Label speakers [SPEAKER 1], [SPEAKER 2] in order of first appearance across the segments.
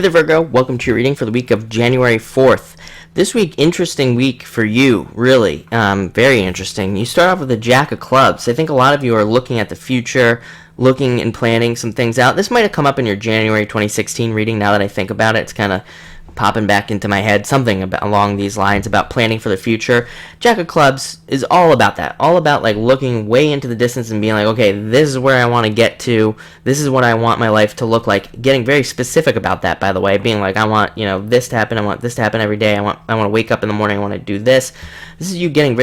[SPEAKER 1] Hey there, Virgo. Welcome to your reading for the week of January 4th. This week, interesting week for you, really. Very interesting. You start off with the Jack of Clubs. I think a lot of you are looking at the future, looking and planning some things out. This might have come up in your January 2016 reading. Now that I think about it, it's kind of popping back into my head, something along these lines about planning for the future. Jack of Clubs is all about that, all about like looking way into the distance and being like, okay, this is where I want to get to, this is what I want my life to look like, getting very specific about that, by the way, being like, I want, this to happen, I want this to happen every day, I want to wake up in the morning, I want to do this. This is you getting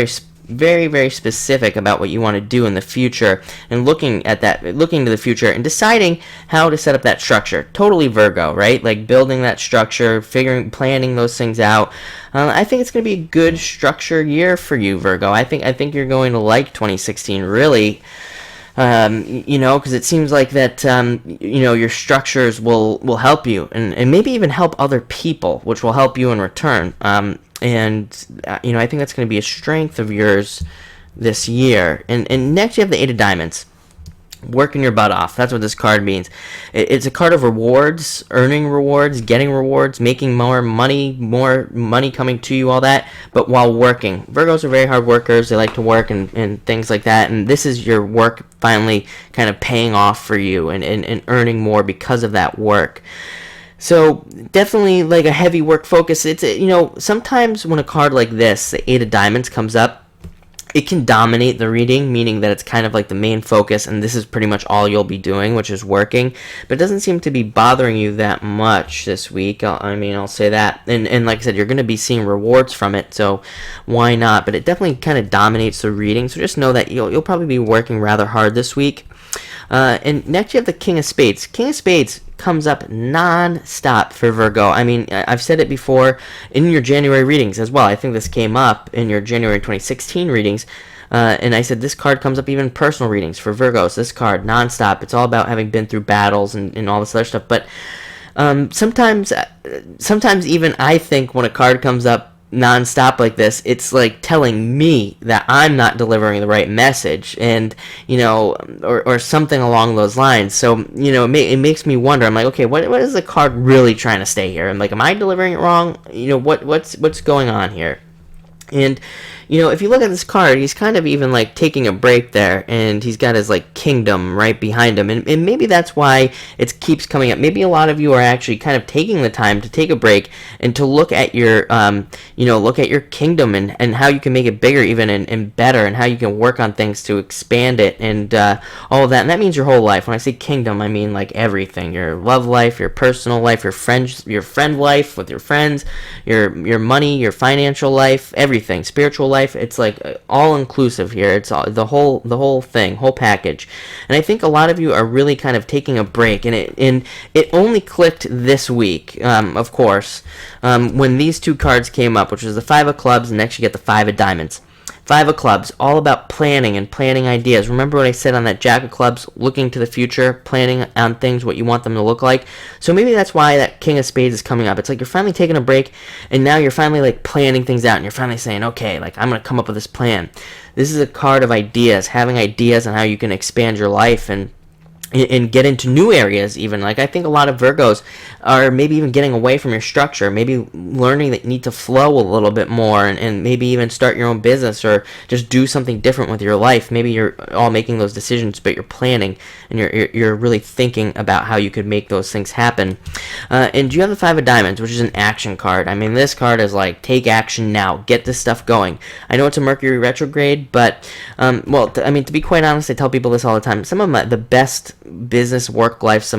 [SPEAKER 1] very specific about what you want to do in the future and looking to the future and deciding how to set up that structure. Totally Virgo, right? Like building that structure, planning those things out. I think it's going to be a good structure year for you, Virgo. I think you're going to like 2016, really. Because it seems like that, your structures will help you and maybe even help other people, which will help you in return. I think that's going to be a strength of yours this year. And next you have the Eight of Diamonds. Working your butt off. That's what this card means. It's a card of rewards, earning rewards, getting rewards, making more money coming to you, all that, but while working. Virgos are very hard workers. They like to work and things like that, and this is your work finally kind of paying off for you and earning more because of that work. So definitely like a heavy work focus. It's sometimes when a card like this, the Eight of Diamonds, comes up, it can dominate the reading, meaning that it's kind of like the main focus, and this is pretty much all you'll be doing, which is working. But it doesn't seem to be bothering you that much this week. I'll say that. And like I said, you're going to be seeing rewards from it, so why not? But it definitely kind of dominates the reading, so just know that you'll probably be working rather hard this week. And next you have the King of Spades. King of Spades comes up non-stop for Virgo. I've said it before in your January readings as well. I think this came up in your January 2016 readings. And I said this card comes up even in personal readings for Virgos. This card, non-stop. It's all about having been through battles and all this other stuff. But sometimes even I think when a card comes up non-stop like this, it's like telling me that I'm not delivering the right message, and or something along those lines. So it makes me wonder. I'm like, okay, what is the card really trying to say here? I'm like, am I delivering it wrong? What's going on here? And if you look at this card, he's kind of even like taking a break there, and he's got his like kingdom right behind him, and maybe that's why it keeps coming up. Maybe a lot of you are actually kind of taking the time to take a break and to look at your kingdom and how you can make it bigger even and better, and how you can work on things to expand it and all of that. And that means your whole life. When I say kingdom, I mean like everything: your love life, your personal life, your friend life with your friends, your money, your financial life, everything, spiritual life. It's like all inclusive here. It's all, the whole thing, whole package. And I think a lot of you are really kind of taking a break, and it only clicked this week, of course, when these two cards came up, which was the Five of Clubs, and next you get the Five of Diamonds. Five of Clubs, all about planning and planning ideas. Remember what I said on that Jack of Clubs, looking to the future, planning on things, what you want them to look like. So maybe that's why that King of Spades is coming up. It's like you're finally taking a break, and now you're finally like planning things out, and you're finally saying, okay, like I'm going to come up with this plan. This is a card of ideas, having ideas on how you can expand your life and get into new areas even. Like I think a lot of Virgos are maybe even getting away from your structure, maybe learning that you need to flow a little bit more, and maybe even start your own business or just do something different with your life. Maybe you're all making those decisions, but you're planning and you're really thinking about how you could make those things happen. And you have the Five of Diamonds, which is an action card. This card is like, take action now, get this stuff going. I know it's a Mercury retrograde, but to be quite honest, I tell people this all the time. Some of the best business work months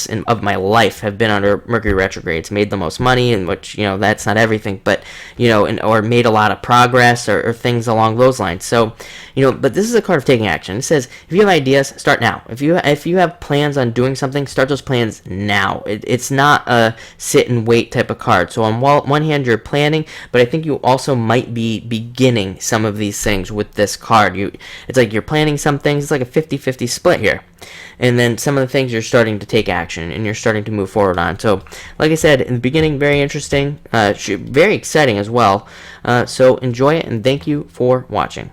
[SPEAKER 1] of my life have been under Mercury retrograde. It's made the most money, and which that's not everything, but or made a lot of progress or things along those lines. So but this is a card of taking action. It says if you have ideas, start now. If you have plans on doing something, start those plans now. It's not a sit and wait type of card. So on one hand you're planning, but I think you also might be beginning some of these things with this card. It's like you're planning some things. It's like a 50-50 split here. And then some of the things you're starting to take action and you're starting to move forward on. So, like I said, in the beginning, very interesting, very exciting as well. So enjoy it, and thank you for watching.